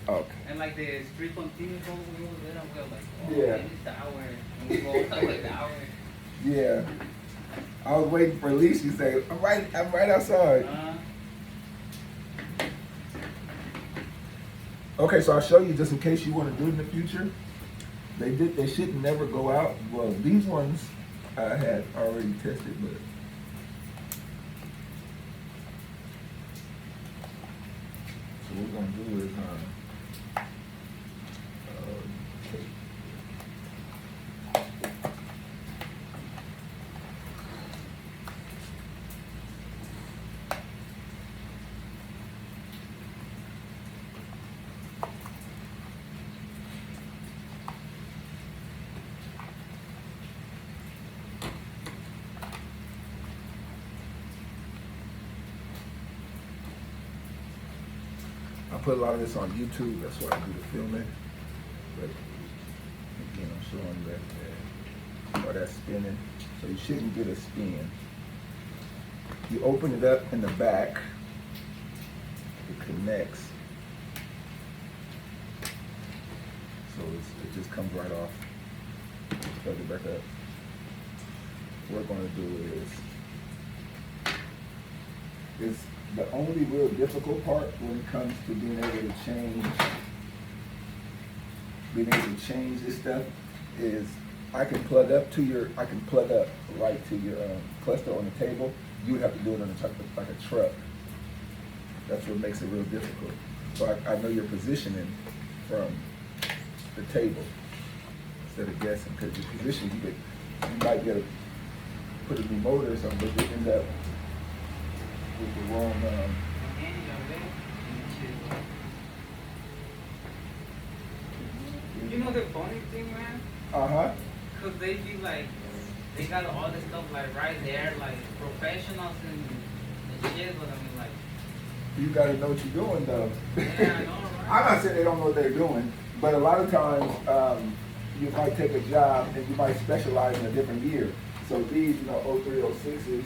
Okay. And like the street continues all the way over there, and we're like, oh, Yeah. and it's the hour. And we go all the way the hour. Yeah. I was waiting for Alicia to say, I'm right outside. Okay, so I'll show you just in case you want to do it in the future. They shouldn't never go out. Well, these ones I had already tested, but so what we're gonna do is okay. I put a lot of this on YouTube, that's why I do the filming. But again, I'm showing that or that's spinning. So you shouldn't get a spin. You open it up in the back, it connects. So it just comes right off. Plug it back up. What we're gonna do is the only real difficult part when it comes to being able to change this stuff is I can plug up right to your cluster on the table. You would have to do it on a type of, like a truck. That's what makes it real difficult. So I know your positioning from the table instead of guessing, because your position you might get a put a new motor or something, but you end up with the wrong. You know the funny thing, man? Cause they be like, they got all the stuff like right there, like professionals and shit. But I mean, like, you gotta know what you're doing, though. Yeah, I know, right? I'm not saying they don't know what they're doing, but a lot of times you might take a job and you might specialize in a different year. So these, 03, 06s,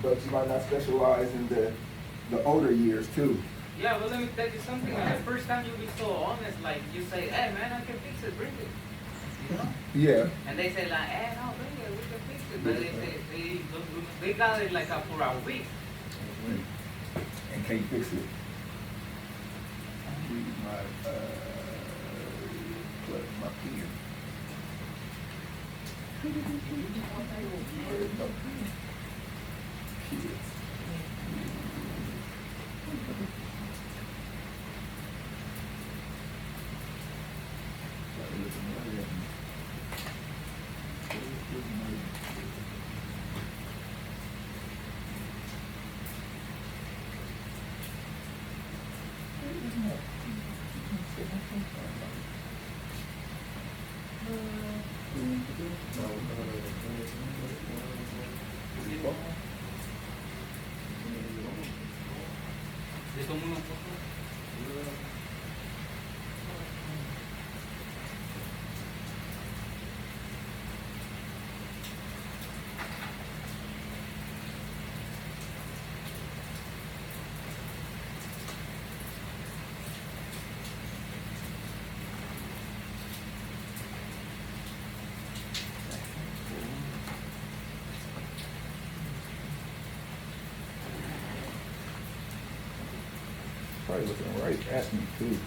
but you might not specialize in the older years too. Yeah, well, let me tell you something. Like, the first time you be so honest, like you say, hey man, I can fix it, bring it. You know? Yeah. And they say like, hey, no, bring it, we can fix it. But they say they got it like for a week. And can't fix it. I need my pen. Probably looking right at me too.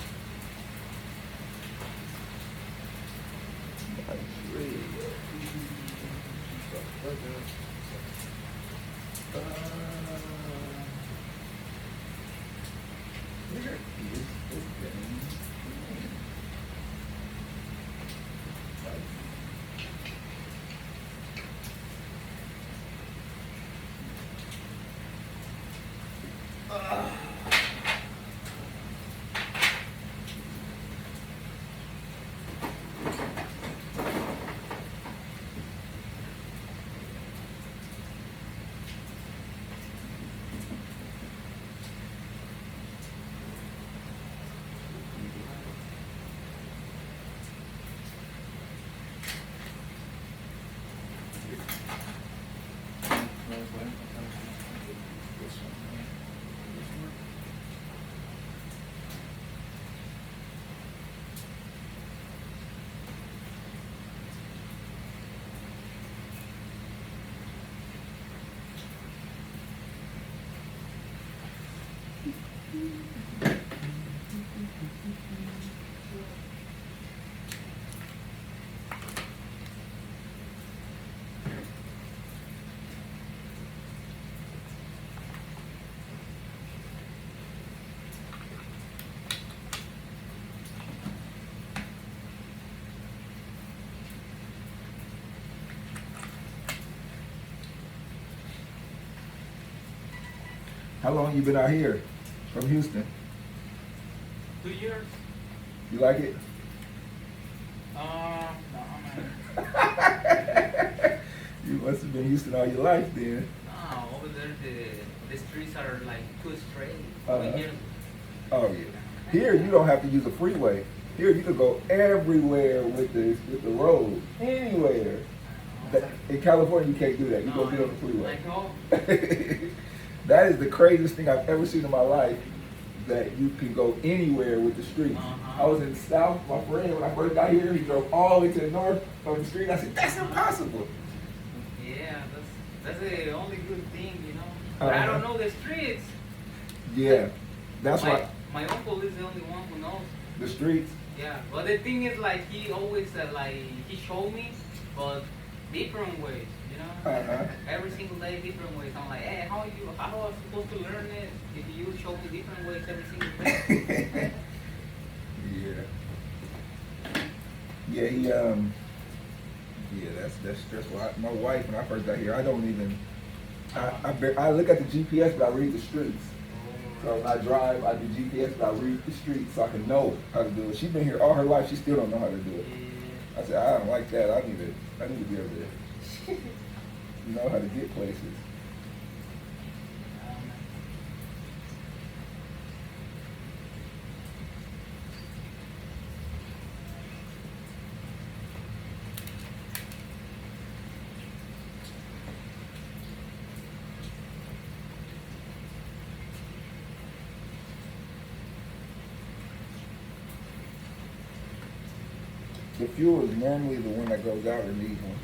How long you been out here from Houston? 2 years. You like it? No, man. You must have been Houston all your life then. No, over there the streets are like too straight. Uh-huh. Over here, Oh yeah. Here you don't have to use a freeway. Here you can go everywhere with the road, anywhere. In California you can't do that. You no, go get on the freeway. I know. That is the craziest thing I've ever seen in my life. That you can go anywhere with the streets. Uh-huh. I was in the South. My friend, when I first got here, he drove all the way to the north of the street. I said, "That's impossible." Yeah, that's the only good thing, you know. But I don't know the streets. Yeah, that's why My uncle is the only one who knows. the streets. Yeah, but the thing is, like, he always he showed me, but different ways, you know. Uh-huh. Every single day, different ways. I'm like, hey, how am I supposed to learn it if you show me different ways every single day? Yeah. Yeah, yeah, that's stressful. My wife, when I first got here, I don't even. I look at the GPS, but I read the streets. So when I drive, I do GPS, but I read the streets so I can know how to do it. She's been here all her life. She still don't know how to do it. Yeah. I said, I don't like that. I need to be able to know how to get places. The fuel is normally the one that goes out in these ones.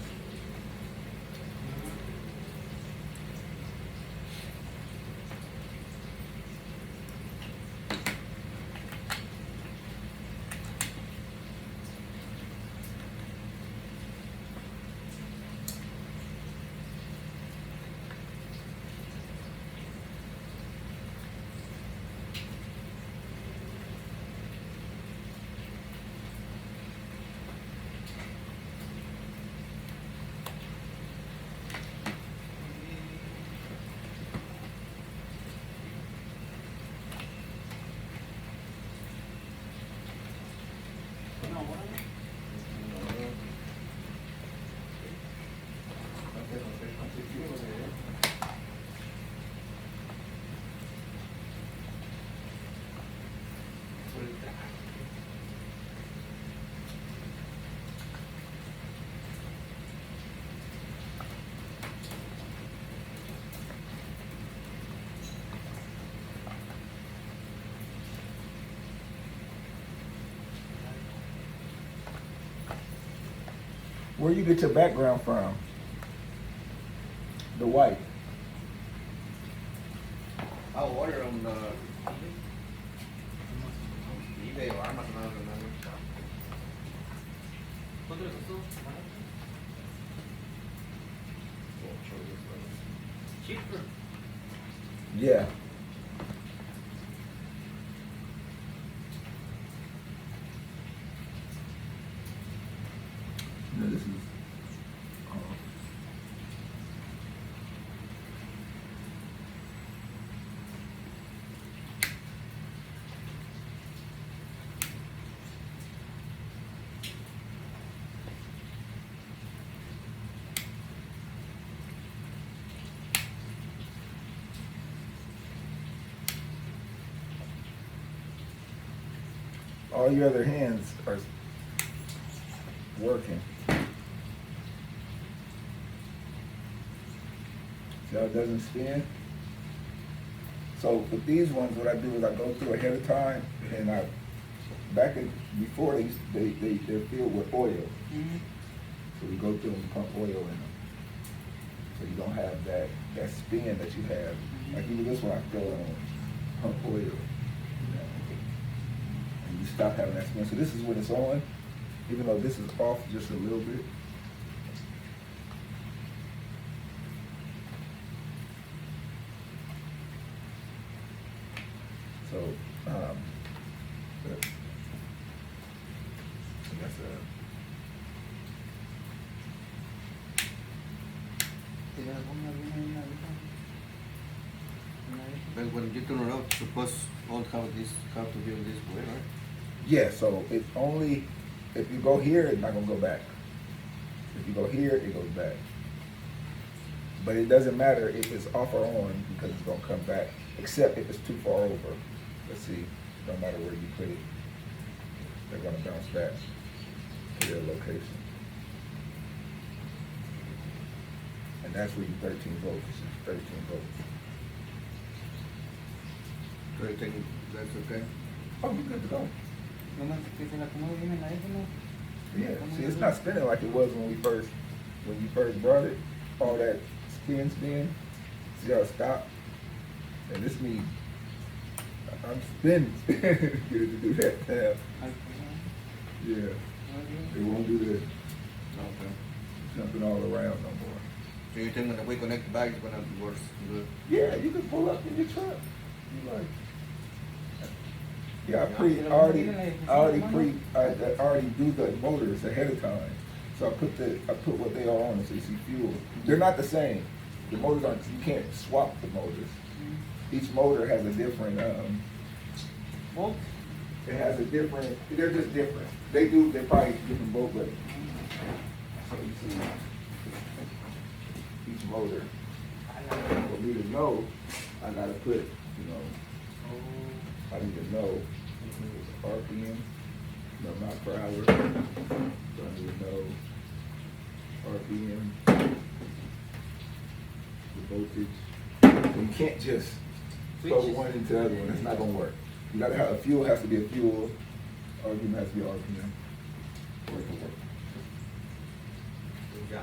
Where you get your background from? The white. I'll order on eBay or Amazon, I don't remember. ¿Cuánto le costó? Cheaper. Yeah. No, this is. All your other hands are working. See how it doesn't spin? So with these ones, what I do is I go through ahead of time, and before they're filled with oil. Mm-hmm. So we go through and pump oil in them. So you don't have that spin that you have. Like even this one, I fill it on pump oil. stop having that spin. So this is when it's on, even though this is off just a little bit. So, that's But when you turn around, suppose won't have this, have to be on this way, right? yeah, so it's only, if you go here, it's not gonna go back. If you go here, it goes back. But it doesn't matter if it's off or on because it's gonna come back, except if it's too far over. Let's see, no matter where you put it, they're gonna bounce back to their location. And that's where you 13 volts, 13 volts. So you think that's okay? Oh, you're good to go. Nomás que se la acomode bien el aire, Yeah, see, it's not spinning like it was when you first brought it. All that spin. See how it stopped? And this means I'm spinning. Get it to do that now. Yeah, it won't do the Okay. jumping all around no more. So you think when we connect back, it's gonna be worse? Good. Yeah, you can pull up in your truck. You like? Yeah, I already do the motors ahead of time. So I put what they are on so you see fuel. They're not the same. The motors aren't, you can't swap the motors. Each motor has a different, Volt? it has a different, they're just different. They're probably different both ways. So you see, each motor, for me to know, I gotta put, I need to know RPM, no, not per hour. So I need to know RPM, the voltage. So you can't just throw one into the other one. It's not gonna work. You gotta have a fuel has to be a fuel. RPM has to be RPM. For it to work. Yeah.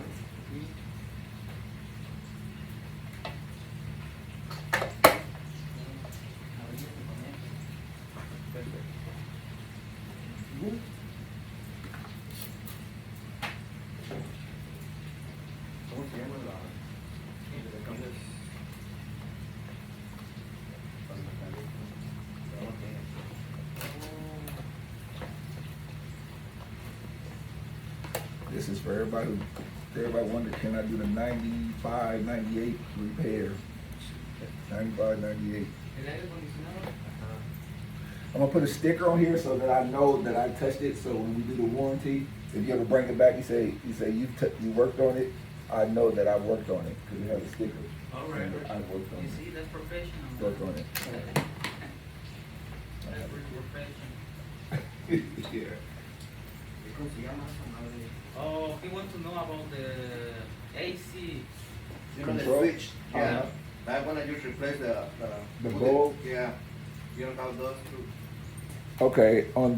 ¿Cómo se llama la? This is for everybody wonder, can I do the 95, 98 repair? 95, 98. El aire acondicionado. I'm gonna put a sticker on here so that I know that I touched it. So when we do the warranty, if you ever bring it back, you say you worked on it. I know that I worked on it because it has a sticker. All right. And I worked on You it. see, that's professional. Worked on it. That's pretty professional. Yeah. ¿Cómo se llama esa madre? Oh, he wants to know about the AC. You know the Control? switch? Yeah. Uh-huh. That one I just replaced the The put bulb? Yeah. You don't have those too. Okay. On